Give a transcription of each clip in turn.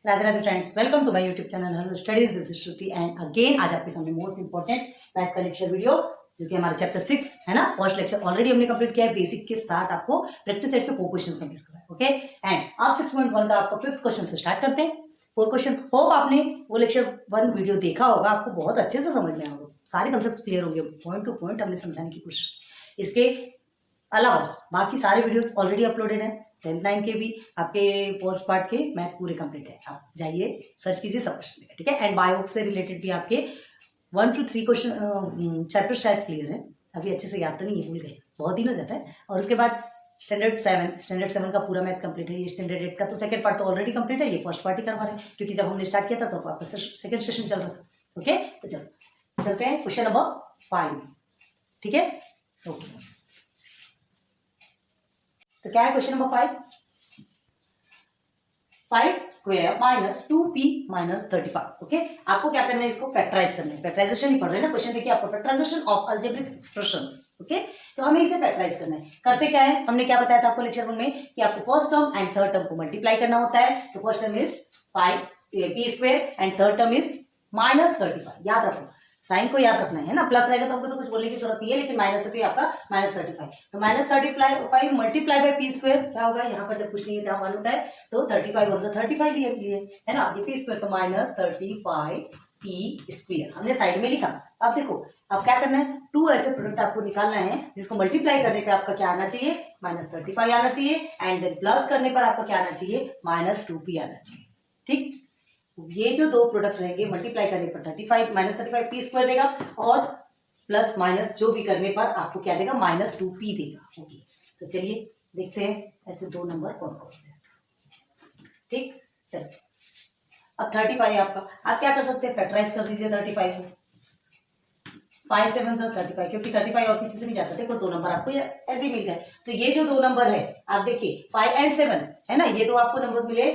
Radhe Radhe friends, welcome to my YouTube channel Hello Studies. This is Shruti and again आज आपके सामने most important math का lecture video जो कि हमारा चैप्टर 6 है ना। फर्स्ट लेक्चर ऑलरेडी हमने कंप्लीट किया है। बेसिक के साथ आपको प्रैक्टिस सेट के 4 क्वेश्चंस कंप्लीट करवाए। ओके एंड आप 6.1 का आपको 5th क्वेश्चन से स्टार्ट करते हैं। 4 क्वेश्चन होप आपने वो लेक्चर 1 वीडियो देखा होगा, आपको बहुत अच्छे से समझ में आएगा, सारे कंसेप्ट क्लियर होंगे, पॉइंट टू पॉइंट हमने समझाने की कोशिश की। इसके अलावा बाकी सारे वीडियोस ऑलरेडी अपलोडेड हैं। 10th 9 के भी आपके फर्स्ट पार्ट के मैथ पूरे कंप्लीट है। आप जाइए सर्च कीजिए, सब कुछ मिलेगा, ठीक है। एंड बायो से रिलेटेड भी आपके 1 to 3 क्वेश्चन चैप्टर शायद क्लियर है, अभी अच्छे से याद तो नहीं है, भूल गए, बहुत दिन हो जाता है। और उसके बाद स्टैंडर्ड 7 का पूरा मैथ कंप्लीट है। ये स्टैंडर्ड 8 का तो सेकंड पार्ट तो ऑलरेडी कंप्लीट है, ये फर्स्ट पार्ट ही करवा रहे हैं क्योंकि जब हमने स्टार्ट किया था तो आपका सेकंड सेशन चल रहा था। ओके तो चलो चलते हैं क्वेश्चन नंबर 5, ठीक है। ओके तो क्या है question number 5 square minus 2p minus 35। Okay आपको क्या करना है, इसको फैक्टराइज करना है। फैक्टराइजेशन ही पढ़ रहे हैं ना, क्वेश्चन देखिए आपको, factorisation of algebraic expressions. Okay तो हमें इसे फैक्टराइज करना है। करते क्या है, हमने क्या बताया था आपको लेक्चर 1 में कि आपको first term and third term को मल्टीप्लाई करना होता है। तो first term is 5p square and third term is minus 35। याद रखो, साइन को याद रखना है ना। प्लस रहेगा तो हमको तो कुछ बोलने की जरूरत नहीं है, लेकिन माइनस है तो आपका माइनस 35। तो minus 35 multiply by P square क्या होगा, यहाँ पर जब कुछ नहीं है क्या मान होता है, तो 35 वन 35 लिए है ना, ये पी स्क्वायर तो माइनस 35 पी स्क्वायर हमने साइड में लिखा। अब देखो अब क्या करना है, 2 ऐसे प्रोडक्ट आपको निकालना है जिसको मल्टीप्लाई करने पे आपका क्या आना चाहिए, माइनस 35 आना चाहिए, एंड देन प्लस करने पर आपका क्या आना चाहिए, माइनस 2p आना चाहिए। ठीक, ये जो 2 प्रोडक्ट रहेंगे मल्टीप्लाई करने पर 35 माइनस 35 पी स्क्वायर देगा, और प्लस माइनस जो भी करने पर आपको क्या देगा, माइनस 2p देगा। ओके तो चलिए देखते हैं ऐसे 2 नंबर कौन कौन से। ठीक चलो अब 35 है आपका, आप क्या कर सकते हैं, फैक्टराइज कर दीजिए 35 को। 5 7 35, क्योंकि 35 और किसी से नहीं जाता। देखो 2 नंबर आपको ऐसे ही मिल गए। तो ये जो 2 नंबर है आप देखिए 5 एंड 7 है ना, ये 2 आपको नंबर्स मिले,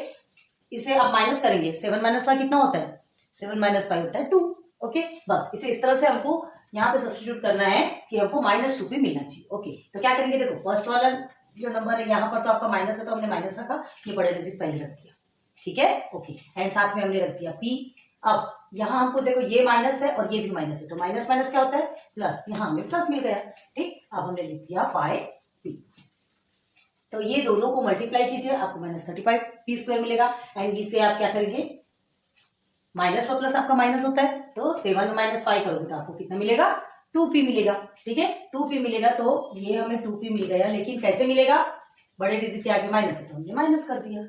इसे आप माइनस करेंगे। 7 माइनस 5 कितना होता है, 7 माइनस 5 होता है 2। ओके बस इसे इस तरह से हमको यहाँ पे सब्स्टिट्यूट करना है कि हमको माइनस 2p मिलना चाहिए। ओके तो क्या करेंगे, देखो फर्स्ट वाला जो नंबर है यहाँ पर तो आपका माइनस है तो हमने माइनस रखा, ये बड़े डिजिट पहले रख दिया, ठीक है। ओके एंड साथ में हमने रख दिया p। अब यहाँ हमको देखो ये माइनस है और ये भी माइनस है, तो माइनस माइनस क्या होता है प्लस, यहाँ हमें प्लस मिल गया। ठीक अब हमने लिख दिया 5p। तो ये दोनों को मल्टीप्लाई कीजिए, आपको माइनस 35 पी स्क्वायर मिलेगा। एंड इससे आप क्या करेंगे, माइनस और प्लस आपका माइनस होता है, तो 7 माइनस 5 करोगे तो आपको कितना मिलेगा, 2p मिलेगा। ठीक है 2p मिलेगा, तो ये हमें 2p मिल गया, लेकिन कैसे मिलेगा, बड़े डिजिट के आगे माइनस है तो हमने माइनस कर दिया।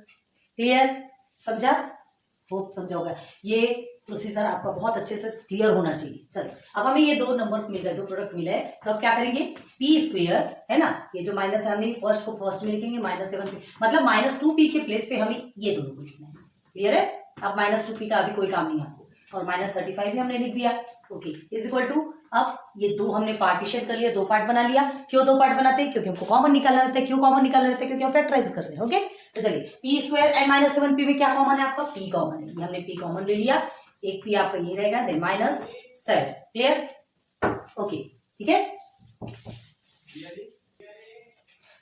क्लियर, समझा, होप समझा होगा। ये प्रोसीजर आपका बहुत अच्छे से क्लियर होना चाहिए। चलो अब हमें ये 2 नंबर्स मिल गए, 2 प्रोडक्ट मिले, तो अब क्या करेंगे, पी स्क्वायर है ना, ये जो माइनस है हमने फर्स्ट को फर्स्ट में लिखेंगे, माइनस 7p मतलब माइनस 2p के प्लेस पे हमें ये दोनों को लिखना है। क्लियर है, अब माइनस 2p का अभी कोई काम नहीं है आपको, और माइनस 35 भी हमने लिख दिया। ओके इज इक्वल टू, अब ये 2 हमने पार्टीशन कर लिया, 2 पार्ट बना लिया। क्यों 2 पार्ट बनाते हैं, क्योंकि हमको कॉमन निकालना रहता है। क्यों कॉमन निकालना रहता है, क्योंकि हम फैक्टराइज कर रहे हैं। ओके तो चलिए P square and minus 7p में क्या कॉमन है आपका, p कॉमन है, ये हमने p कॉमन ले लिया, एक p आपका ये रहेगा, देन माइनस 7। क्लियर, ओके ठीक है।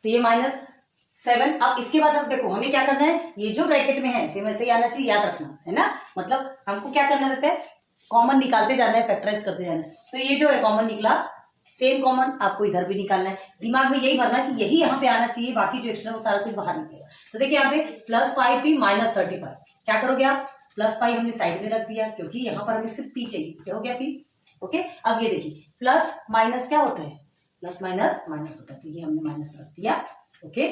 तो ये माइनस 7, अब इसके बाद अब देखो हमें क्या करना है, ये जो ब्रैकेट में है सेम वैसे ही आना चाहिए, याद रखना है ना। मतलब हमको क्या करना रहता है, कॉमन निकालते जाना है, फैक्टराइज करते जाना है। तो ये जो है कॉमन निकला, सेम कॉमन आपको इधर भी निकालना है। दिमाग में यही भरना कि यही यहाँ पे आना चाहिए, बाकी जो एक्स्ट्रा वो सारा कुछ बाहर निकलेगा। तो देखिए यहाँ पे प्लस 5p माइनस 35, क्या करोगे आप, प्लस 5 हमने साइड में रख दिया क्योंकि यहाँ पर हमें सिर्फ p चाहिए, क्या हो गया p। ओके अब ये देखिए प्लस माइनस क्या होता है, प्लस माइनस माइनस होता है, तो ये हमने माइनस रख दिया। ओके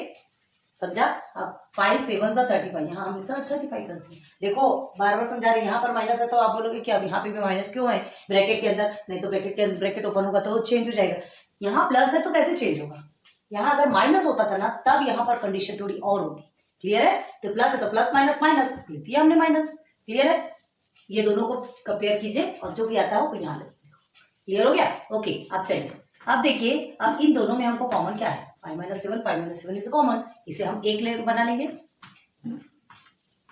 समझा। अब 5 7 35, यहाँ हमने सर 35 कर दिया। देखो बार बार समझा रहे, यहाँ पर माइनस है तो आप बोलोगे कि अब यहाँ पे भी माइनस क्यों है ब्रैकेट के अंदर, नहीं तो ब्रैकेट के ब्रैकेट ओपन होगा तो चेंज हो जाएगा। यहाँ प्लस है तो कैसे चेंज होगा, यहाँ अगर माइनस होता था ना तब यहाँ पर कंडीशन थोड़ी और होती। क्लियर है, तो प्लस है तो प्लस माइनस माइनस लिख दिया हमने माइनस। क्लियर है, ये दोनों को कंपेयर कीजिए और जो भी आता है वो यहाँ ले। क्लियर हो गया, ओके अब चलिए अब देखिए, अब इन दोनों में हमको कॉमन क्या है, 5 माइनस 7 इज कॉमन, इसे हम एक ले बना लेंगे,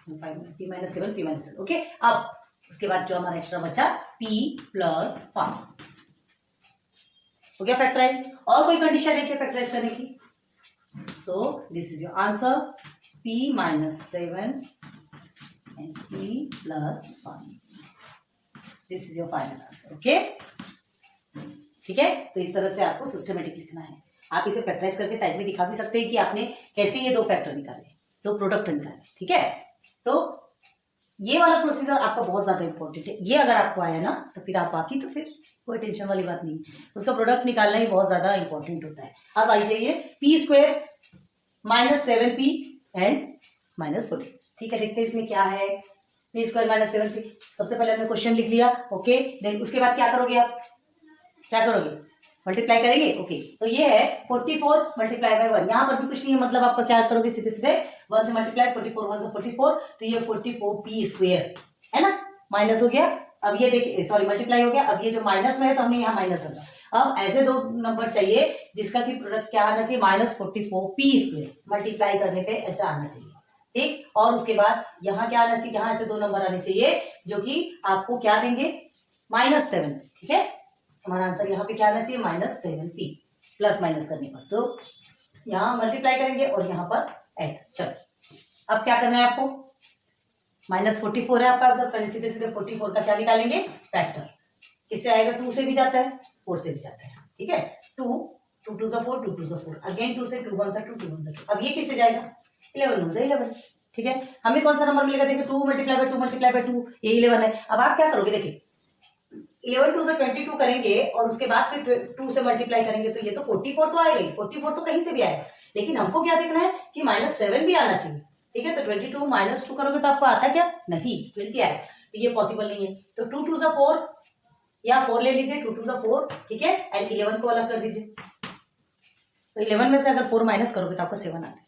p minus 7 p minus 7। Okay अब उसके बाद जो हमारा एक्स्ट्रा बचा p प्लस 5 हो गया फैक्टराइज। और कोई कंडीशन है क्या फैक्टराइज करने की, so this is your answer, p minus 7 and p plus 1. This is your final answer. Okay, ठीक है. तो इस तरह से आपको सिस्टमेटिक लिखना है. आप इसे फैक्टराइज करके साइड में दिखा भी सकते हैं कि आपने कैसे ये दो फैक्टर निकाले, दो प्रोडक्ट निकाले. ठीक है, तो ये वाला प्रोसीजर आपका बहुत ज़्यादा इंपॉर्टेंट है. ये अगर आपको आया ना तो फिर आप बाकी तो फिर कोई टेंशन वाली बात नहीं है. उसका प्रोडक्ट निकालना ही बहुत ज़्यादा इंपॉर्टेंट होता है. अब आई जाइए P square minus 7p and minus 40. ठीक है, देखते हैं इसमें क्या है. P square minus 7p. सबसे पहले हमने क्वेश्चन लिख लिया. ओके, देन उसके बाद क्या करोगे आप, क्या करोगे, मल्टीप्लाई करेंगे. ओके, तो ये है 44 मल्टीप्लाई बाय 1. यहाँ पर भी कुछ नहीं है, मतलब आपका क्या करोगे, सीधे सीधे 1 से मल्टीप्लाई, 44 1 से 44, तो ये 44p स्क्वायर है ना, माइनस हो गया. अब ये देखिए, सॉरी मल्टीप्लाई हो गया. अब ये जो माइनस में है तो हमने यहाँ माइनस रखा. अब ऐसे दो नंबर चाहिए जिसका कि प्रोडक्ट क्या आना चाहिए, माइनस 44p स्क्वायर. मल्टीप्लाई करने पे ऐसा आना चाहिए. ठीक, और उसके बाद यहाँ क्या आना चाहिए, यहाँ ऐसे दो नंबर आने चाहिए जो कि आपको क्या देंगे, -7. ठीक है, हमारा आंसर यहाँ पे क्या आना चाहिए, -7p. प्लस माइनस करने पर तो यहाँ मल्टीप्लाई करेंगे और यहाँ पर ऐड. चलो, अब क्या करना है आपको, -44 है आपका आंसर. पहले सीधे सीधे 44 का क्या निकालेंगे, फैक्टर. किससे आएगा, 2 से भी जाता है, 4 से भी जाता है. ठीक है, 2 2 2 4, 2 2 4, अगेन 2 से 2 1 2 2 1 2. अब ये किससे जाएगा, 11 1 11. ठीक है, हमें कौन सा नंबर मिलेगा, देखिए 2 मल्टीप्लाई बाय 2 मल्टीप्लाई बाय 2, ये 11 है. अब आप क्या करोगे, देखिए 11 2 से 22 करेंगे और उसके बाद फिर 2 से मल्टीप्लाई करेंगे तो ये तो 44 तो आएगा ही. 44 तो कहीं से भी आएगा, लेकिन हमको क्या देखना है कि -7 भी आना चाहिए. ठीक है, तो 22 -2 करोगे तो आपको आता क्या, नहीं 20 आएगा. तो ये पॉसिबल नहीं है. तो 2 2 4 या 4 ले लीजिए, 2 2 4. ठीक है, एंड 11 को अलग कर दीजिए. तो 11 में से अगर 4 माइनस करोगे तो आपको 7 आता है.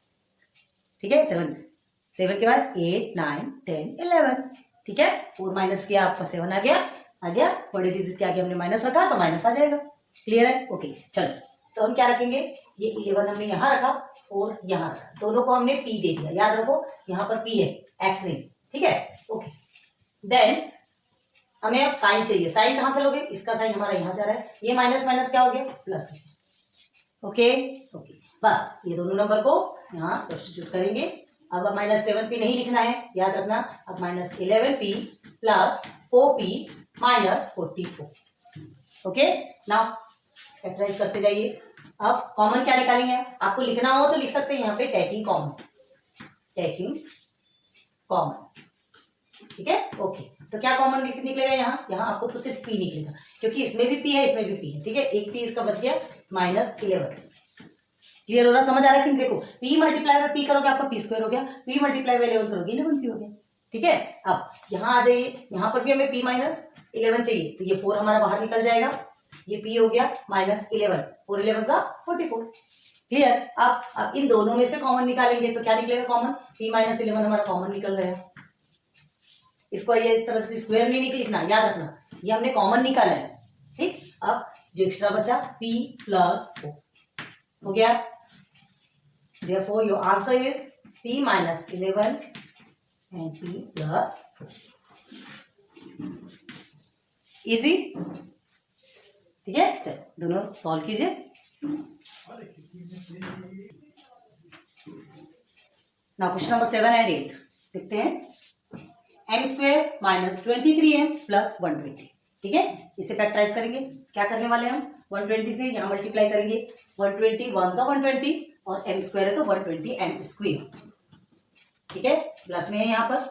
ठीक है, 7 के बाद 8 9 10 11. ठीक है, 4 माइनस किया, आपका 7 आ गया. बड़े डिजिट के आगे हमने माइनस रखा तो माइनस आ जाएगा. क्लियर है. ओके, चलो, तो हम क्या रखेंगे, ये 11 हमने यहाँ रखा और यहाँ रखा, दोनों को हमने p दे दिया. याद रखो यहाँ पर p है, x नहीं. ठीक है, ओके. देन हमें अब साइन चाहिए. साइन कहाँ से लोगे, इसका साइन हमारा यहाँ से आ रहा है. ये माइनस माइनस क्या हो गया, प्लस. ओके ओके, बस ये दोनों नंबर को यहाँ सब्स्टिट्यूट करेंगे. अब -7p नहीं लिखना है, याद रखना. अब -11p plus 4p minus 44. Okay, now factorise करते जाइए. अब कॉमन क्या निकालेंगे, आपको लिखना हो तो लिख सकते हैं यहाँ पे टेकिंग कॉमन. Taking common. ठीक है, ओके. तो क्या कॉमन निकलेगा, यहाँ आपको तो सिर्फ p निकलेगा, क्योंकि इसमें भी p है, इसमें भी p है. ठीक है, एक p इसका बच गया, -11. क्लियर हो रहा, समझ आ रहा है कि देखो, p मल्टीप्लाई बाय p करोगे आपका p स्क्वायर हो गया, p मल्टीप्लाई बाय 11 करोगे 11p हो गया. ठीक है, अब यहाँ आ जाइए, यहाँ पर भी हमें p -11 चाहिए, तो ये 4 हमारा बाहर निकल जाएगा. ये p हो गया -11, 4 11 44. क्लियर. अब इन दोनों में से कॉमन निकालेंगे तो क्या निकलेगा कॉमन, p -11 हमारा कॉमन निकल गया. इसको ये इस तरह से स्क्वायर नहीं लिखना, याद रखना, ये हमने कॉमन निकाला है. ठीक, अब जो एक्स्ट्रा बचा p प्लस 4 हो गया. Therefore your answer is p -11 and p plus 4. Easy. ठीक है, चलो दोनों सॉल्व कीजिए. नाउ क्वेश्चन नंबर 7 एंड 8 देखते हैं. m square -23m plus 120. ठीक है, इसे फैक्टराइज करेंगे. क्या करने वाले हम, 120 से यहाँ मल्टीप्लाई करेंगे. 120 1 सा 120 और m स्क्वायर है तो 120m स्क्वायर. ठीक है, प्लस में है, यहाँ पर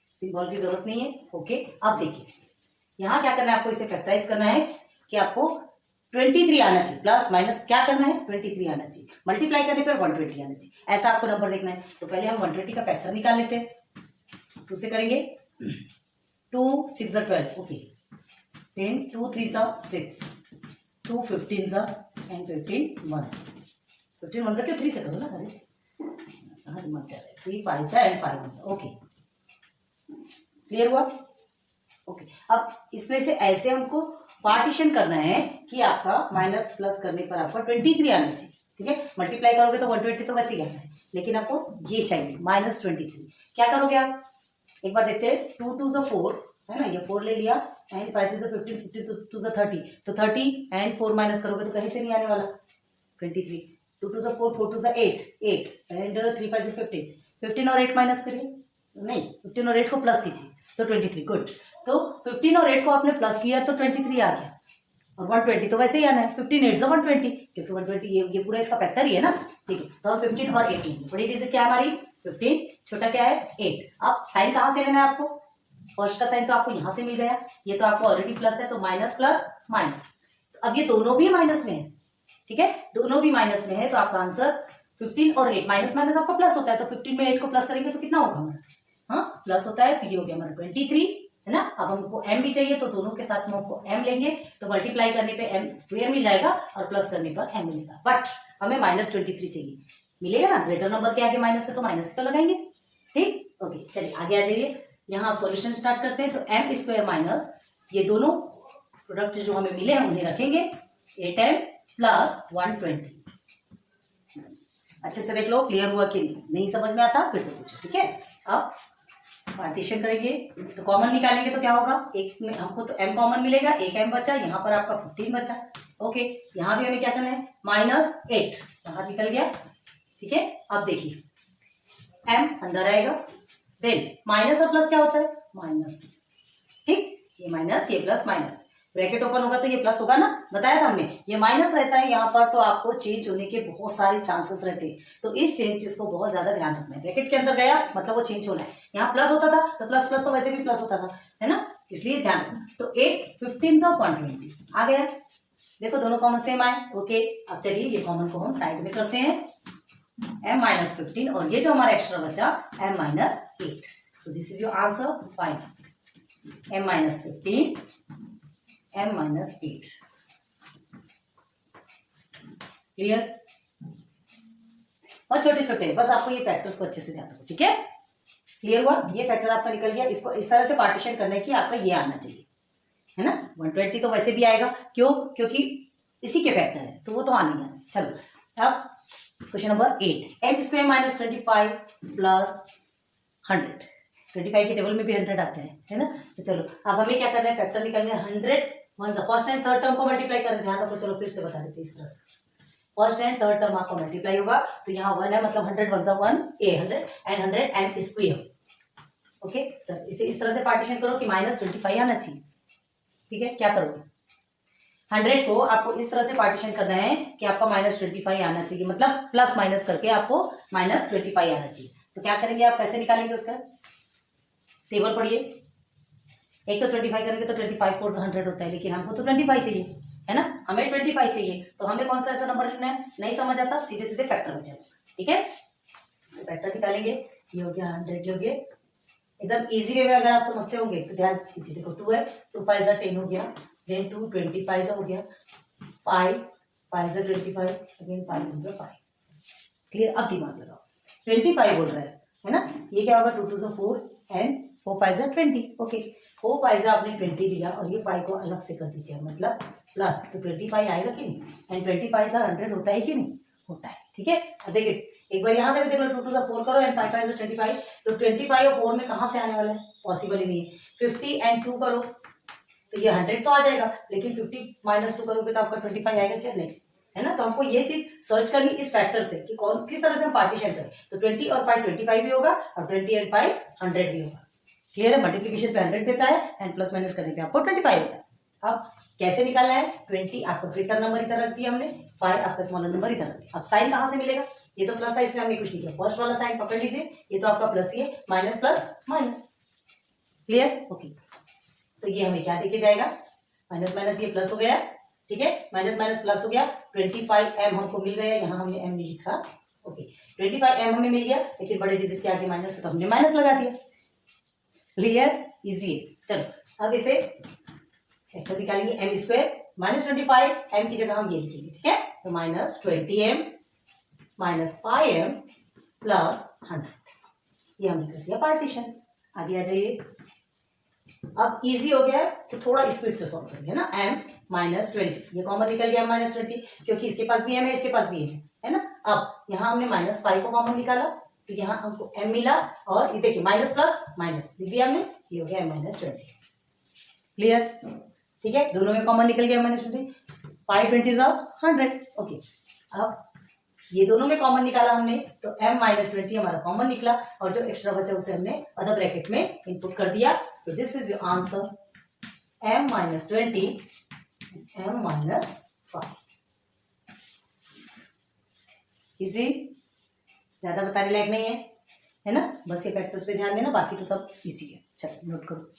सिंबल की जरूरत नहीं है. ओके, अब देखिए यहाँ क्या करना है आपको, इसे फैक्टराइज करना है कि आपको 23 आना चाहिए. प्लस माइनस क्या करना है, 23 आना चाहिए. मल्टीप्लाई करने पर 120 आना चाहिए. ऐसा आपको नंबर देखना है. तो पहले हम 120 का फैक्टर निकाल लेते हैं. 2 से करेंगे, 2 6 12. Okay, then 2 3 6, 2 15 and 15 1. 15 1 क्यों 3 से करो ना, अरे मत जा रहे. 3 5 and 5 1. ओके, क्लियर हुआ. ओके, अब इसमें से ऐसे हमको पार्टीशन करना है कि आपका माइनस प्लस करने पर आपका 23 आना चाहिए. ठीक है, मल्टीप्लाई करोगे तो 120 तो वैसे ही आना है, लेकिन आपको ये चाहिए -23. क्या करोगे आप, एक बार देखते हैं. 2 2 4 है ना, ये 4 ले लिया एंड 5 2 15 50 2 30. तो 30 एंड 4 माइनस करोगे तो कहीं से नहीं आने वाला 23. 2 2 4 4 2 8 8 एंड 3 5 15 15 और 8 माइनस करिए नहीं 15 और 8 को प्लस कीजिए तो 23, गुड। तो 15 और 8 को आपने प्लस किया तो 23 आ गया, और 120 तो वैसे ही आना है, 15 8 120, क्योंकि 120 ये पूरा इसका फैक्टर ही है ना, ठीक है। तो हम 15 और 8 लेंगे। बड़ी चीज़ क्या है हमारी 15, छोटा क्या है 8। अब साइन कहाँ से लेना है आपको, फर्स्ट का साइन तो आपको यहाँ से मिल गया, ये तो आपको ऑलरेडी प्लस है, तो माइनस प्लस माइनस। तो अब ये दोनों भी माइनस में है, ठीक है, दोनों भी माइनस में है, तो आपका आंसर 15 और 8, माइनस माइनस आपका प्लस होता है, तो 15 में 8 को प्लस करेंगे तो कितना होगा हमारा, हाँ प्लस होता है, तो ये हो गया हमारा 23, है ना। अब हमको m भी चाहिए, तो दोनों के साथ में हमको m लेंगे, तो मल्टीप्लाई करने पे m स्क्वायर मिल जाएगा और प्लस करने पर m मिलेगा, बट हमें -23 चाहिए, मिलेगा ना, ग्रेटर नंबर के आगे माइनस है तो माइनस का लगाएंगे, ठीक। ओके चलिए आगे आ जाइए, यहाँ आप सॉल्यूशन स्टार्ट करते हैं। तो m स्क्वायर माइनस ये दोनों प्रोडक्ट जो हमें मिले हैं उन्हें रखेंगे, 8m प्लस 120। अच्छे से देख लो, क्लियर हुआ कि नहीं समझ में आता फिर से पूछो, ठीक है। अब पार्टीशन करेंगे तो कॉमन निकालेंगे तो क्या होगा, एक में हमको तो m कॉमन मिलेगा, एक m बचा, यहाँ पर आपका 15 बचा, ओके। यहाँ भी हमें क्या करना है, -8 बाहर निकल गया, ठीक है। अब देखिए m अंदर आएगा, देन माइनस और प्लस क्या होता है, माइनस, ठीक, ये माइनस ये प्लस, माइनस ब्रैकेट ओपन होगा तो ये प्लस होगा ना, बताया था हमने, ये माइनस रहता है यहाँ पर तो आपको चेंज होने के बहुत सारे चांसेस रहते हैं, तो इस चेंजेस को बहुत ज्यादा ध्यान रखना है। ब्रैकेट के अंदर गया मतलब वो चेंज होना है, यहाँ प्लस होता था तो प्लस प्लस तो वैसे भी प्लस होता था, है ना, इसलिए ध्यान रखना। तो 8 15 और 120 आ गया, देखो दोनों कॉमन सेम आए, ओके। अब चलिए ये कॉमन को हम साइड में करते हैं, m-15 और ये जो हमारा एक्स्ट्रा बचा m-8, so this is your answer final, m-15 m-8, clear. और छोटे छोटे बस आपको ये फैक्टर्स को अच्छे से ध्यान रखो, ठीक है, क्लियर हुआ, ये फैक्टर आपका निकल गया, इसको इस तरह से पार्टीशन करने की आपका ये आना चाहिए, है ना। 120 तो वैसे भी आएगा, क्यों, क्योंकि इसी के फैक्टर है तो वो तो आने ही आने। चलो अब question number 8, m square minus 25 plus 100, 25 के टेबल में भी 100 आते हैं, है ना। तो चलो अब हमें क्या करना है, फैक्टर निकालना है, 100 one first and third term को मल्टीप्लाई करना है, ध्यान रखो, चलो फिर से बता देते इस तरह से, फर्स्ट एंड थर्ड टर्म आपका मल्टीप्लाई होगा, तो यहाँ 1 है मतलब 100 वन सा 1 100 एंड 100 m स्क्वायर, ओके। चलो इसे इस तरह से पार्टीशन करो कि -25 आना चाहिए, ठीक है। क्या करोगे, 100 को आपको इस तरह से पार्टीशन करना है कि आपका -25 आना चाहिए, मतलब प्लस माइनस करके आपको -25 आना चाहिए। तो क्या करेंगे आप, कैसे निकालेंगे उसका, टेबल पढ़िए, एक तो 25 करेंगे तो 25 4 100 होता है, लेकिन हमको तो 25 चाहिए, है ना, हमें 25 चाहिए, तो हमें कौन सा ऐसा नंबर लिखना है, नहीं समझ आता सीधे सीधे फैक्टर में चलो, ठीक है। तो फैक्टर निकालेंगे, ये हो गया 100 हो गया, एकदम इजी वे में अगर आप समझते होंगे तो ध्यान कीजिए, देखो 2 है, 2 5 10 हो गया, देन 2 25 हो गया, 5 5 25, अगेन 5 5, क्लियर। अब दिमाग लगाओ, 25 बोल रहा है ना, ये क्या होगा, 2 2 4 एंड 4 5 20, ओके। 4 5 आपने 20 लिया और ये 5 को अलग से कर दीजिए, मतलब प्लस, तो 25 आएगा कि नहीं, एंड 25 100 होता है कि नहीं, होता है, ठीक है। अब देखिए एक बार यहाँ से भी देख लो, 2 2 4 करो एंड 5 5 25, तो 25 और 4 में कहाँ से आने वाला है, पॉसिबल ही नहीं है। 50 एंड 2 करो तो ये 100 तो आ जाएगा, लेकिन 50 - 2 करोगे तो आपका 25 आएगा क्या, नहीं, है ना। तो हमको ये चीज सर्च करनी इस फैक्टर से कि कौन किस तरह से हम पार्टीशन करें, तो 20 और 5 25 भी होगा, और 20 एंड 5 100 भी होगा, क्लियर है। मल्टीप्लीकेशन पे 100 देता है एंड प्लस माइनस करने पे आपको 25 देता है। अब कैसे निकालना है, 20 आपको ग्रेटर नंबर इधर रख दिया हमने, 5 आपका स्मॉलर नंबर इधर रख दिया। अब साइन कहाँ से मिलेगा, ये तो प्लस था इसलिए हमने कुछ नहीं किया, फर्स्ट वाला साइन पकड़ लीजिए, ये तो आपका प्लस ही है, minus plus minus, clear, okay. तो ये हमें क्या देके जाएगा, माइनस माइनस ये प्लस हो गया, ठीक है, माइनस माइनस प्लस हो गया, 25m हमको मिल गया, यहाँ हमने m नहीं लिखा, ओके। 25m हमें मिल गया, लेकिन बड़े डिजिट के आगे माइनस तो हमने माइनस लगा दिया, क्लियर, इजी है। चलो अब इसे फैक्टर निकालेंगे, m स्क्वायर -25, m की जगह हम ये लिखेंगे, ठीक है। तो -20m -5m प्लस 100, ये हमने कर दिया पार्टीशन। आगे आ जाइए, अब इजी हो गया तो थोड़ा स्पीड से सॉल्व करेंगे ना, m-20, ये कॉमन निकल गया -20, क्योंकि इसके पास भी m है, इसके पास भी है ना। अब यहाँ हमने -5 को कॉमन निकाला, तो यहाँ हमको m मिला, और ये देखिए माइनस प्लस माइनस लिख दिया हमने, ये हो गया m-20, क्लियर, ठीक है। दोनों में कॉमन निकल गया -20, 5 20 100, ओके। अब ये दोनों में कॉमन निकाला हमने, तो m माइनस 20 हमारा कॉमन निकला, और जो एक्स्ट्रा बचा उसे हमने अदर ब्रैकेट में इनपुट कर दिया. So this is your answer, m minus 20 m minus 5. Easy, ज्यादा बताने लायक नहीं है ना. बस ये फैक्टर्स पे ध्यान देना, बाकी तो सब इजी है. चलो नोट करो.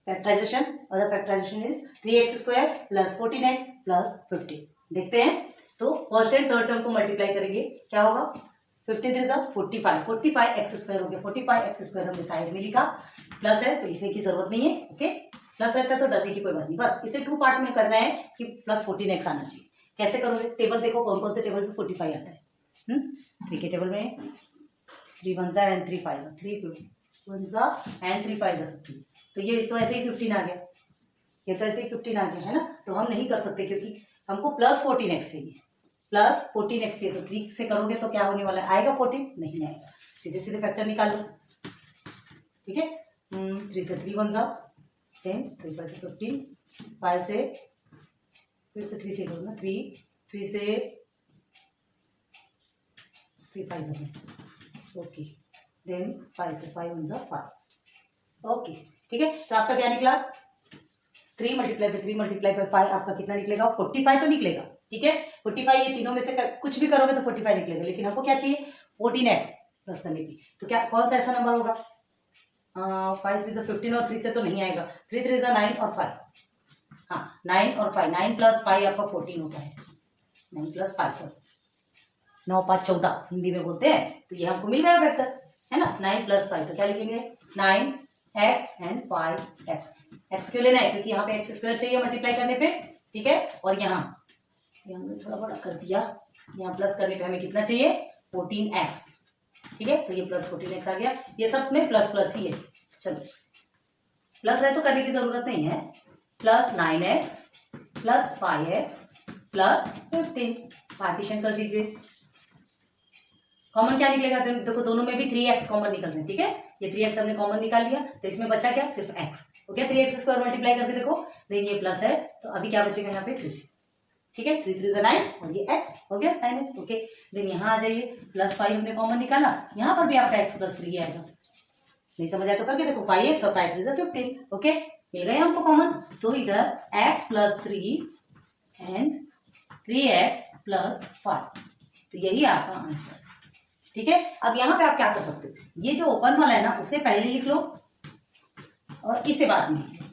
फैक्टराइजेशन, और factorisation is 3x square plus 14x plus 15. देखते हैं. तो फर्स्ट एंड थर्ड टर्म को मल्टीप्लाई करेंगे, क्या होगा. 15 3 45, 45x स्क्वायर हो गया. 45x स्क्वायर हमने साइड में लिखा, प्लस है तो लिखने की जरूरत नहीं है. ओके, प्लस रहता है तो डरने की कोई बात नहीं. बस इसे 2 पार्ट में करना है कि प्लस 14x आना चाहिए. कैसे करोगे. टेबल देखो कौन कौन से टेबल पे 45 आता है. 3 के टेबल में 3 1 एंड 3 5 3 1 एंड 3 5 15. तो ये तो ऐसे ही 15 आ गया, ये तो ऐसे ही 15 आ गया है ना. तो हम नहीं कर सकते क्योंकि हमको प्लस 14x चाहिए, प्लस 14x चाहिए. तो 3 से करोगे तो क्या होने वाला है, आएगा 14? नहीं आएगा. सीधे सीधे फैक्टर निकालो. ठीक है. 3 से 3 1 10, 3 5 से 15, 5 से फिर से 3 से करो ना, 3 से 3 5 7. ओके, देन 5 से 5 1 5. ओके, ठीक है. तो आपका क्या निकला, 3 मल्टीप्लाई बाई 3 मल्टीप्लाई बाई 5 आपका कितना निकलेगा, 45 तो निकलेगा. ठीक है. 45, ये तीनों में से कुछ भी करोगे तो 45 निकलेगा. लेकिन हमको क्या चाहिए, 14x प्लस करने की. तो क्या कौन सा ऐसा नंबर होगा, 5 3 15, और 3 से तो नहीं आएगा. 3 3 9 और 5. हाँ, 9 और 5, 9 प्लस 5 आपका 14 होता है. 9 प्लस 5 सर 9 5 14 हिंदी में बोलते हैं. तो ये हमको मिल गया वेक्टर, है ना. 9 प्लस 5, तो क्या लिखेंगे, 9x एंड 5x. x क्यों लेना है, क्योंकि यहाँ पे x स्क्वायर चाहिए मल्टीप्लाई करने पे. ठीक है. और यहाँ हमने थोड़ा बड़ा कर दिया, यहाँ प्लस करने पे हमें कितना चाहिए, 14x. ठीक है. तो ये प्लस 14x आ गया. ये सब में प्लस प्लस ही है. चलो, प्लस रहे तो करने की जरूरत नहीं है. Plus 9x plus 5x plus 15. Partition कर दीजिए. कॉमन क्या निकलेगा, देखो दोनों में भी 3x कॉमन निकल रहे हैं. ठीक है. ये 3x हमने कॉमन निकाल लिया, तो इसमें बचा क्या, सिर्फ x. Okay, 3x square multiply करके देखो, देन ये प्लस है तो अभी क्या बचेगा यहाँ पे 3. ठीक है. 3 3 9 और ये x हो गया 9x. ओके, देन यहाँ आ जाइए, प्लस 5 हमने कॉमन निकाला, यहाँ पर भी आपका x प्लस 3 आएगा. नहीं समझ आया तो करके देखो, 5x और 5 3 15. ओके, मिल गए हमको कॉमन. तो इधर x plus 3 and 3x plus 5. तो यही आपका आंसर. ठीक है. अब यहाँ पे आप क्या कर सकते हो, ये जो ओपन वाला है ना उसे पहले लिख लो और इसे बाद में लिख लो,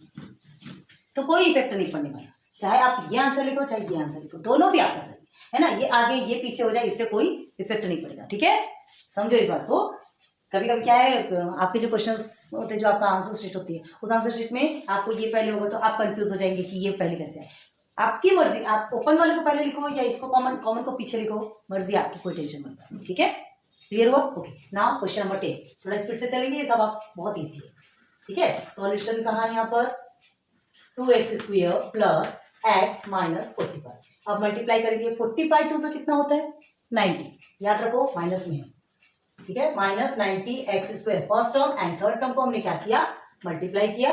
तो कोई इफेक्ट नहीं पड़ने वाला. चाहे आप ये आंसर लिखो चाहे ये आंसर लिखो, दोनों भी आपका सही है ना. ये आगे ये पीछे हो जाए, इससे कोई इफेक्ट नहीं पड़ेगा. ठीक है. समझो इस बात को. कभी कभी क्या है, आपके जो क्वेश्चंस होते हैं, जो आपका आंसर शीट होती है, उस आंसर शीट में आपको ये पहले होगा तो आप कंफ्यूज हो जाएंगे कि ये पहले कैसे है. आपकी मर्जी, आप ओपन वाले को पहले लिखो या इसको कॉमन को पीछे लिखो, मर्जी आपकी, कोई टेंशन मत लो. ठीक है. क्लियर हुआ. Okay, now question number 10. थोड़ा स्पीड से चलेंगे, ये सब आप बहुत ईजी है. ठीक है. सॉल्यूशन कहाँ है यहाँ पर, 2x square plus x minus 45. अब मल्टीप्लाई करेंगे, 45 2 से कितना होता है, 90. याद रखो माइनस में है. ठीक है. Minus 90x square first term, and third term को हमने क्या किया, मल्टीप्लाई किया.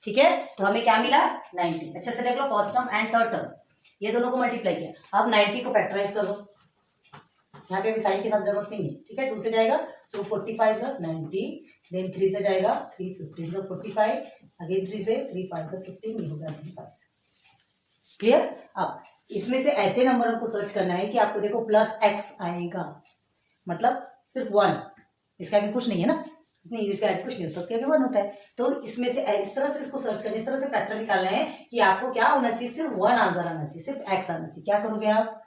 ठीक है. तो हमें क्या मिला, 90. अच्छे से देख लो, first term and third term ये दोनों को मल्टीप्लाई किया. अब 90 को फैक्टराइज कर लो, यहाँ पे भी साइन के साथ जरूरत नहीं है. ठीक है. 2 से जाएगा तो 45 सर 90, देन 3 से जाएगा 3 15 तो 45, अगेन 3 से 3 5 सर 15, ये हो गया 3 5. क्लियर. अब इसमें से ऐसे नंबर को सर्च करना है कि आपको देखो प्लस x आएगा, मतलब सिर्फ 1, इसके आगे कुछ नहीं है ना. नहीं, जिसके आगे कुछ नहीं होता उसके आगे 1 होता है. तो इसमें से इस तरह से इसको सर्च करना, इस तरह से फैक्टर निकालना है कि आपको क्या होना चाहिए, सिर्फ 1 आंसर आना चाहिए, सिर्फ x आना चाहिए. क्या करोगे आप,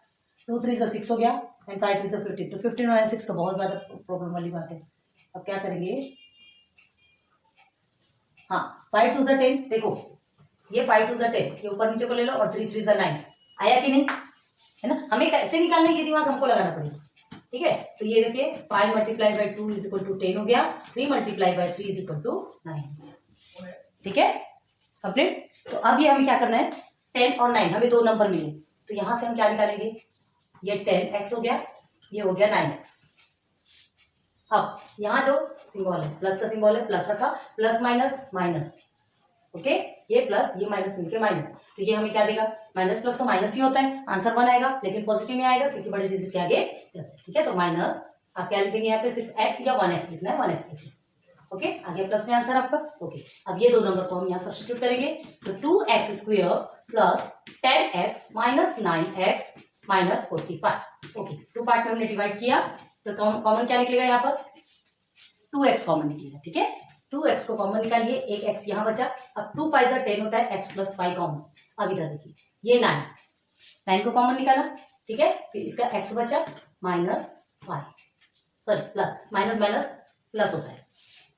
2 3 से 6 हो गया एंड 5 3 से 15. तो 15 और 6 तो बहुत ज्यादा प्रॉब्लम वाली बात है. अब क्या करेंगे, हाँ 5 2 से 10. देखो ये 5 2 से 10, ये ऊपर नीचे को ले लो, और 3 3 से 9 आया कि नहीं, है ना. हमें कैसे निकालने की दिमाग हमको लगाना पड़ेगा. ठीक है. तो ये देखिए 5 multiply by 2 is equal to 10 हो गया, 3 multiply by 3 is equal to 9. ठीक है. कंप्लीट. तो अब ये हमें क्या करना है, 10 और 9 हमें 2 नंबर मिले, तो यहां से हम क्या निकालेंगे, ये 10x हो गया, ये हो गया 9x. अब यहाँ जो सिंबल है, प्लस का सिंबल है, प्लस रखा, प्लस माइनस माइनस. ओके, ये प्लस ये माइनस मिलके माइनस. तो ये हमें क्या देगा, माइनस प्लस तो माइनस ही होता है, आंसर 1 आएगा, लेकिन पॉजिटिव में आएगा क्योंकि बड़े डिजिट के आगे प्लस है। ठीक है, तो माइनस आप क्या लिख देंगे यहाँ पे, सिर्फ x या 1x लिखना है, 1x लिखना है। ओके, आगे प्लस में आंसर आपका। ओके, अब ये दो नंबर को हम यहाँ सब्स्टिट्यूट करेंगे, तो 2x square plus 10x minus 9x minus 45। Okay, 2 part में हमने डिवाइड किया, तो कॉमन क्या निकलेगा यहाँ पर, 2x कॉमन निकलेगा। ठीक है, 2x को कॉमन निकालिए, एक x यहाँ बचा। अब 2 5 जा 10 होता है, x प्लस 5 कॉमन। अब इधर देखिए, ये 9 को कॉमन निकाला। ठीक है, फिर इसका x बचा minus 5, sorry plus, minus minus plus होता है,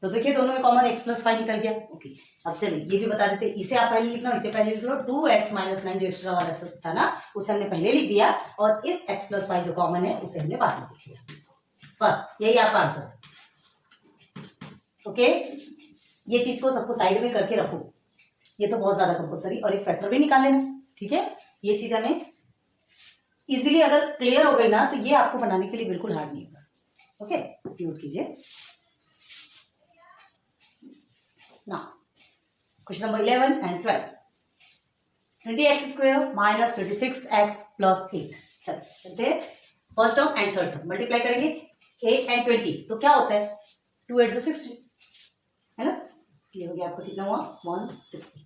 तो देखिए दोनों में कॉमन x प्लस 5 निकल गया। ओके, अब चलिए ये भी बता देते, इसे आप पहले लिख लो, इसे पहले लिख लो। 2x माइनस 9 जो एक्स्ट्रा वाला था ना, उसे हमने पहले लिख दिया, और इस x प्लस 5 जो कॉमन है उसे हमने बाद में लिख दिया। बस यही आपका आंसर है। ओके, ये चीज को सबको साइड में करके रखो, ये तो बहुत ज्यादा कंपलसरी, और एक फैक्टर भी निकाल लेना। ठीक है, ये चीज हमें इजीली अगर क्लियर हो गई ना, तो ये आपको बनाने के लिए बिल्कुल हार्ड नहीं होगा। ओके, नोट कीजिए ना, question number 11 and 12, 20x square minus 26x plus 8। चलते हैं, first term and third term multiply करेंगे, 8 एंड 20, तो क्या होता है, 2 8 से 60 है ना, ये हो गया आपका कितना हुआ, 160।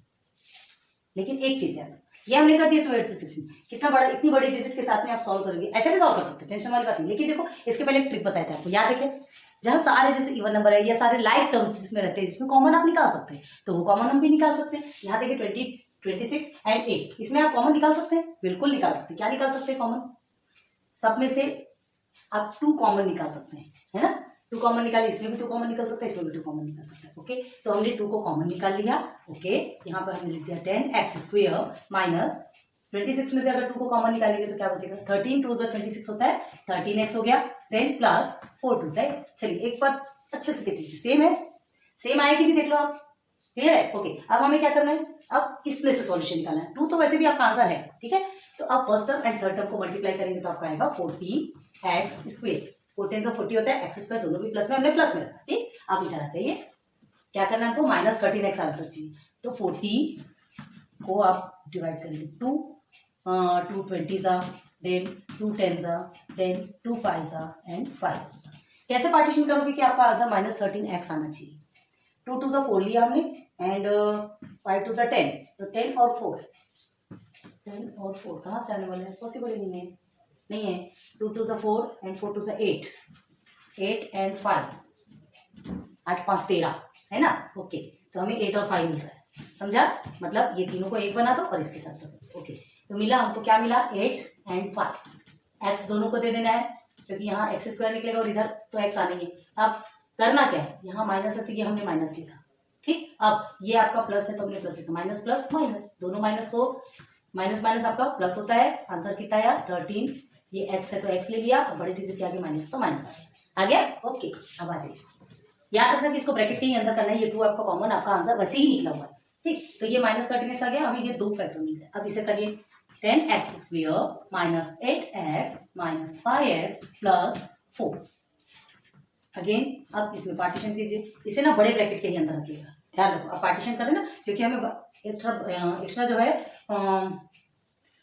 लेकिन एक चीज है, ये हमने कर दिया 2 8 से 60, कितना बड़ा, इतनी बड़ी डिजिट के साथ में आप सॉल्व करेंगे, ऐसे भी सॉल्व कर सकते हैं, टेंशन वाली बात नहीं। लेकिन देखो, इसके पहले एक ट्रिक बताया था आपको, याद रखिए, जहाँ सारे जैसे इवन नंबर है या सारे लाइक टर्म्स जिसमें रहते हैं, जिसमें कॉमन आप निकाल सकते हैं, तो वो कॉमन हम भी निकाल सकते हैं। यहाँ देखिए 20 26 एंड 8, इसमें आप कॉमन निकाल सकते हैं, बिल्कुल निकाल सकते हैं। क्या निकाल सकते हैं कॉमन, सब में से आप 2 कॉमन निकाल सकते हैं, है ना, 2 कॉमन निकालिए, इसमें भी 2 कॉमन निकल सकता है, इसमें भी 2 कॉमन निकल सकता है। ओके, तो हमने 2 को कॉमन निकाल लिया। ओके, यहाँ पर हमने लिख दिया 10x स्क्वायर माइनस 26 में से अगर 2 को कॉमन निकालेंगे तो क्या बचेगा, 13 2 26 होता है, 13x हो गया, देन प्लस 4 2 से। चलिए एक बार अच्छे से देख लीजिए, सेम है, सेम आया कि नहीं, देख लो आप, क्लियर है। ओके, अब हमें क्या करना है, अब इसमें से सॉल्यूशन निकालना है। 2 तो वैसे भी आपका आंसर है। ठीक है, तो अब first term and third term को मल्टीप्लाई करेंगे तो आपका आएगा 40x स्क्वायर, 4 10 40 होता है, एक्स स्क्वायर दोनों भी प्लस में, हमने प्लस में रखा। ठीक, अब इधर आ जाइए, क्या करना है आपको, माइनस 13x आंसर चाहिए, तो 40 को आप डिवाइड करेंगे, 2 20 देन 2 10 देन 2 5 एंड 5। कैसे पार्टीशन करोगे कि आपका आंसर -13x आना चाहिए, 2 2 4 लिया हमने, एंड 5 2 10, तो 10 और 4 कहाँ से आने वाला है, पॉसिबल ही नहीं है। 2 2 4 एंड 4 2 8, 8 एंड 5, 8 5 13 है ना। ओके, तो हमें 8 और 5 मिल रहा है, समझा, मतलब ये तीनों को एक बना दो और इसके साथ दो। ओके, तो मिला हमको, क्या मिला, 8 एंड 5, एक्स दोनों को दे देना है, क्योंकि यहाँ एक्स स्क्वायर निकलेगा और इधर तो एक्स आने ही। अब करना क्या है, यहाँ माइनस है तो ये हमने माइनस लिखा। ठीक, अब ये आपका प्लस है तो हमने प्लस लिखा, माइनस प्लस माइनस, दोनों माइनस को माइनस माइनस आपका प्लस होता है, आंसर कितना आया 13, ये एक्स है तो एक्स ले लिया, बड़े डिजिट के आगे माइनस तो माइनस आ गया। ओके, अब आ जाइए, याद रखना कि इसको ब्रैकेट के ही अंदर करना है, ये 2 आपका कॉमन, आपका आंसर वैसे ही निकला हुआ है। ठीक, तो ये -13x आ गया, हमें ये 2 फैक्टर मिल गए। अब इसे करिए, 10x square minus 8x minus 5x plus 4। Again अब इसमें पार्टीशन कीजिए, इसे ना बड़े ब्रैकेट के ही अंदर रखिएगा, ध्यान रखो। अब पार्टीशन करें ना, क्योंकि हमें एक्स्ट्रा जो है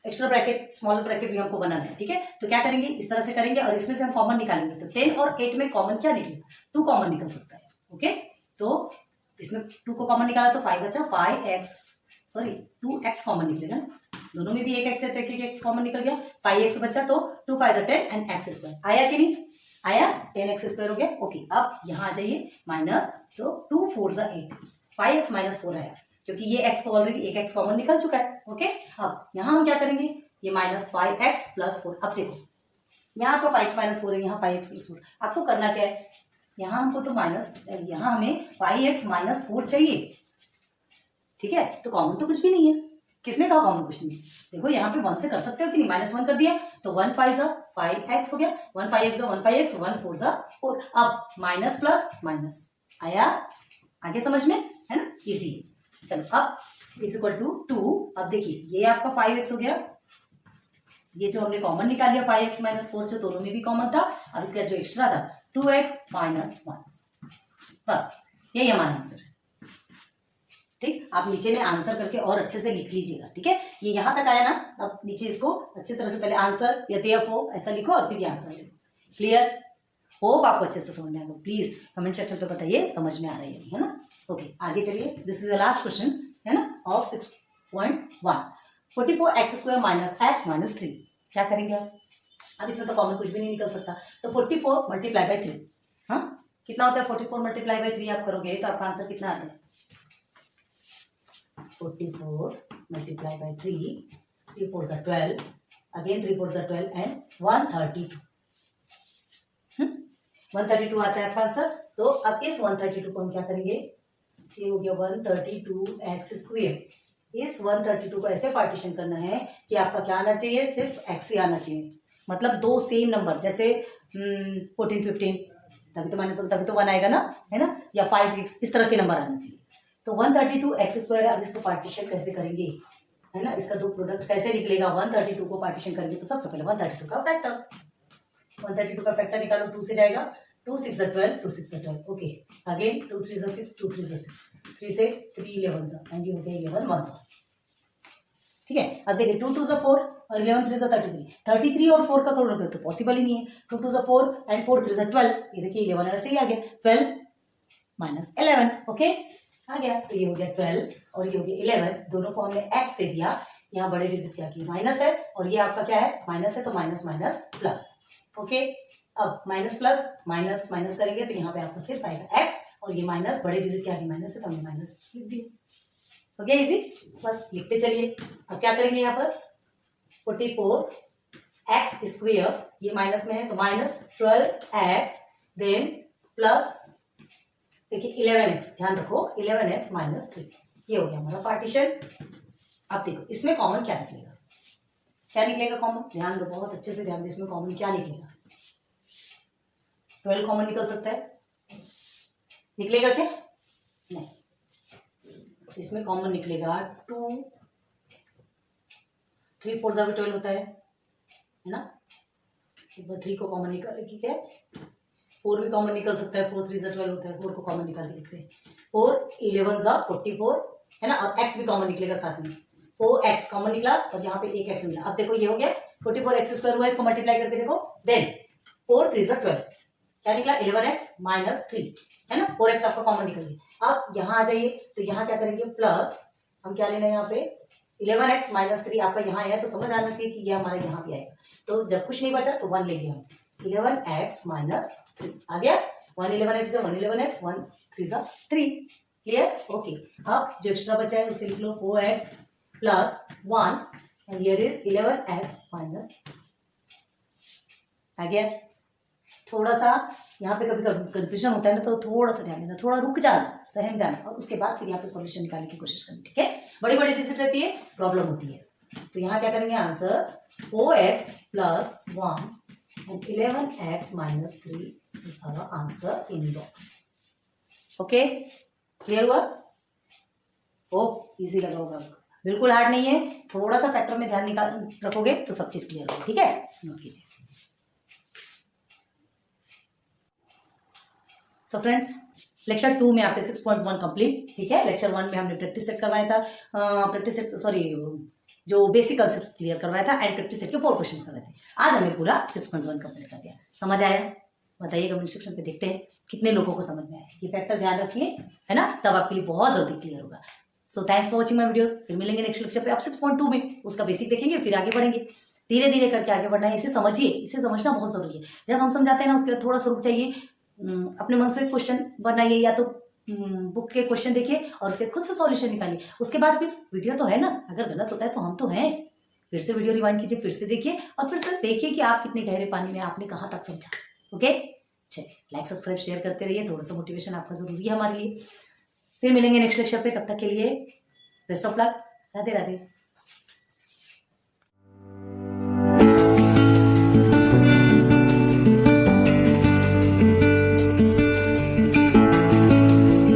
एक्स्ट्रा ब्रैकेट, स्मॉल ब्रैकेट भी हमको बनाना है। ठीक है, तो क्या करेंगे, इस तरह से करेंगे और इसमें से हम कॉमन निकालेंगे, तो 10 और 8 में कॉमन क्या निकलेगा, 2 कॉमन निकल सकता है। ओके, तो इसमें 2 को कॉमन निकाला तो 5 बचा, 2x कॉमन निकलेगा ना, दोनों में भी एक x है तो एक x कॉमन निकल गया, 5x बचा, तो 2 5 10 एंड x स्क्वायर आया कि नहीं आया, 10x स्क्वायर हो गया। ओके, अब यहाँ आ जाइए, माइनस, तो 2 4 8, 5x माइनस 4 आया, क्योंकि ये x तो ऑलरेडी एक x कॉमन निकल चुका है। ओके, अब यहाँ हम क्या करेंगे, ये -5x प्लस 4, अब देखो यहाँ तो 5x माइनस 4 है, यहाँ 5x प्लस 4, आपको करना क्या है, यहाँ हमको तो यहाँ हमें 5x माइनस 4 चाहिए। ठीक है, तो कॉमन तो कुछ भी नहीं है, किसने कहा कॉमन कुछ नहीं, देखो यहाँ पे 1 से कर सकते हो कि नहीं, -1 कर दिया तो 1 5 5x हो गया, 1 5x 1 5x 1 4 4, अब माइनस प्लस माइनस आया, आगे समझ में है ना, इजी। चलो, अब इज इक्वल टू 2, अब देखिए ये आपका 5x हो गया, ये जो हमने कॉमन निकाल लिया 5x माइनस 4, जो दोनों में भी कॉमन था, अब इसका जो एक्स्ट्रा था 2x माइनस 1, बस यही हमारा आंसर है। ठीक, आप नीचे में आंसर करके और अच्छे से लिख लीजिएगा, ठीक है। ये यहाँ तक आया ना, अब नीचे इसको अच्छी तरह से पहले आंसर या देयरफॉर ऐसा लिखो और फिर ये आंसर लिखो। क्लियर? होप आपको अच्छे से समझ में आएगा। प्लीज कमेंट सेक्शन पे बताइए समझ में आ रही है ना। ओके, आगे चलिए। This is the last question है ना of 6.1। 44x² minus x minus 3। क्या करेंगे आप? अब इसमें तो कॉमन कुछ भी नहीं निकल सकता, तो 44 मल्टीप्लाई बाई 3। हाँ, कितना होता है 44 मल्टीप्लाई बाई 3 आप करोगे तो आपका आंसर कितना आता है? 44 मल्टीप्लाई बाई 3, 3 4 ज़ा 12, अगेन 3 4 ज़ा 12 एंड 132। 132 आता है आपका आंसर। तो अब इस 132 को हम क्या करेंगे? ये हो गया 132x²। इस 132 को ऐसे पार्टीशन करना है कि आपका क्या आना चाहिए? सिर्फ x ही आना चाहिए। मतलब दो सेम नंबर, जैसे 14 15, तभी तो माइनस, तभी तो 1 आएगा ना, है ना, या 5 6 इस तरह के नंबर आना चाहिए। तो 132x²। अब इसको पार्टीशन कैसे करेंगे, है ना, इसका दो प्रोडक्ट कैसे निकलेगा? 132 को पार्टीशन करेंगे तो सबसे पहले 132 का फैक्टर, 132 का फैक्टर निकालो, 2 से जाएगा, 2 6 ज़ा 12, 2 6 ज़ा 12। ओके, अगेन 2 3 ज़ा 6, 2 3 ज़ा 6, 3 से 3 11 ज़ा, एंड ये हो गया 11 1 ज़ा। ठीक है, अब देखिए 2 2 ज़ा 4 और 11 3 ज़ा 33। 33 और 4 का करोगे तो पॉसिबल ही नहीं है। 2 2 ज़ा 4 एंड 4 3 ज़ा 12। ये देखिए 11 ऐसे ही आ गया, 12 माइनस 11। ओके, आ गया, तो ये हो गया 12 और ये हो गया 11। दोनों को हमने x दे दिया, यहाँ बड़े डिजिट क्या किया? माइनस है, और ये आपका क्या है? माइनस है, तो माइनस माइनस प्लस। ओके, अब माइनस प्लस माइनस माइनस करेंगे तो यहाँ पे आपको सिर्फ आएगा x, और ये माइनस बड़े डिजिट क्या है? माइनस है, तो हमने माइनस लिख दिया। हो गया इजी, बस लिखते चलिए। अब क्या करेंगे यहाँ पर? 44x², ये माइनस में है तो माइनस 12x, देन प्लस देखिए 11x, ध्यान रखो 11x माइनस 3। ये हो गया हमारा पार्टीशन। अब देखो इसमें कॉमन क्या निकलेगा? क्या निकलेगा कॉमन? ध्यान दो, बहुत अच्छे से ध्यान दो, इसमें कॉमन क्या निकलेगा? 12 कॉमन निकल सकता है, निकलेगा क्या? नहीं, इसमें कॉमन निकलेगा 2, 3 4 ज़ा 12 होता है ना। एक बार 3 को कॉमन निकाल, ठीक है, 4 भी कॉमन निकल सकता है, 4 3 ज़ा 12 होता है, 4 को कॉमन निकाल के देखते हैं। 4 11 ज़ा 44 है ना, और x भी कॉमन निकलेगा साथ में, 4x कॉमन निकला और यहाँ पे एक x मिला। अब देखो ये हो गया 44x² हुआ, इसको मल्टीप्लाई करके देखो, देन 4 3 ज़ा 12, क्या निकला? 11x माइनस 3, है ना, 4x आपका कॉमन निकल गया। अब यहाँ आ जाइए, तो यहाँ क्या करेंगे? प्लस, हम क्या लेना है यहाँ पे? 11x माइनस 3 आपका यहाँ आया, तो समझ आना चाहिए कि ये हमारे यहाँ पे आएगा। तो जब कुछ नहीं बचा तो 1 लेंगे हम, 11x माइनस 3 आ गया। 1 11x से 1 11x, 1 3 ज़ा 3। क्लियर? ओके, अब जो एक्स्ट्रा बचा है उसे लिख लो 4x plus 1, and here is 11x minus. आ गया। थोड़ा सा यहाँ पे कभी कभी कंफ्यूजन होता है ना, तो थोड़ा सा ध्यान देना, थोड़ा रुक जाना, सहम जाना, और उसके बाद फिर यहाँ पे सॉल्यूशन निकालने की कोशिश करनी। ठीक है, बड़ी बड़ी डिजिट रहती है, प्रॉब्लम होती है। तो यहाँ क्या करेंगे? Answer 4x plus 1 and 11x minus 3 is our answer in box. Okay, clear हुआ? ओ इजी लगा होगा, बिल्कुल हार्ड नहीं है। थोड़ा सा फैक्टर में ध्यान निकाल रखोगे तो सब चीज क्लियर होगी। ठीक है, नोट कीजिए। सो फ्रेंड्स, लेक्चर 2 में आपके 6.1 कंप्लीट। ठीक है, लेक्चर 1 में हमने प्रैक्टिस सेट करवाया था, जो बेसिक कॉन्सेप्ट क्लियर करवाया था, एंड प्रैक्टिस सेट के 4 क्वेश्चंस करवाए थे। आज हमने पूरा 6.1 कंप्लीट कर दिया। समझ आया? बताइए कमेंट सेक्शन पे, देखते हैं कितने लोगों को समझ में आया। ये फैक्टर ध्यान रखिए, है ना, तब आपके लिए बहुत जल्दी क्लियर होगा। So thanks for watching my videos. फिर मिलेंगे नेक्स्ट लेक्चर पे। आप 6.2 में उसका बेसिक देखेंगे, फिर आगे बढ़ेंगे। धीरे धीरे करके आगे बढ़ना है, इसे समझिए, इसे समझना बहुत जरूरी है। जब हम समझाते हैं ना, उसके बाद थोड़ा सा रुक जाइए, अपने मन से क्वेश्चन बनाइए, या तो बुक के क्वेश्चन देखिए और उसके खुद से सॉल्यूशन निकालिए। उसके बाद फिर वीडियो तो है ना, अगर गलत होता है तो हम तो हैं, फिर से वीडियो रिवाइंड कीजिए, फिर से देखिए, और फिर से देखिए कि आप कितने गहरे पानी में, आपने कहाँ तक समझा। ओके, चलिए, लाइक सब्सक्राइब शेयर करते रहिए, थोड़ा सा मोटिवेशन आपका जरूरी है हमारे लिए। फिर मिलेंगे नेक्स्ट लेक्चर पे, तब तक के लिए best of luck. Radhe Radhe.